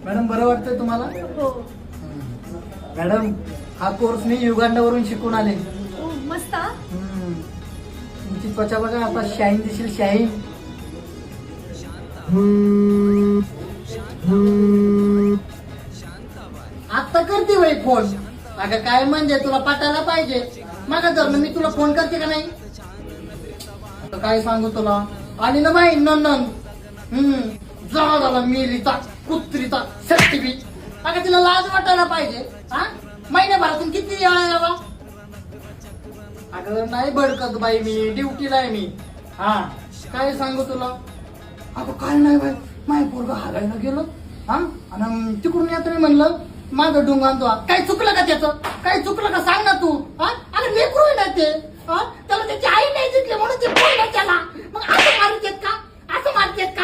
Madam बरं वाटतंय तुम्हाला? हो. मॅडम हा कोर्स मी युगांडावरून शिकून आले. मस्त हा. तुमची त्वचा बघा आता शाईन दिसेल, शाईन. आता करते वय फोन. अगं काय म्हणजे तुला पटायला पाहिजे. मग जर मी तुला फोन करते का नाही? आता काय सांगू तुला. आणि ना बाई नंदन झाला मेलीचा कुत्रीचा सर्टिफिकेट. अगं तिला लाज वाटायला पाहिजे. हा महिन्याभरातून किती वेळा यावा? अगं नाही भडकत बाई, मी ड्युटीला आहे मी. हा काय सांगू तुला. अगं काय नाही बाई, माझ्या पोरगं हागायला गेलं. हा आणि तिकडून येतो मी म्हणलं माझं डोंगान तो काय चुकलं का त्याचं? काय चुकलं का सांग ना तू. हा अरे लेकरू आहे ना ते. हा त्याला त्याची आई नाही जिंकली म्हणून ते बोललं त्याला. मग असं मारतेत का? असं मारतेत का?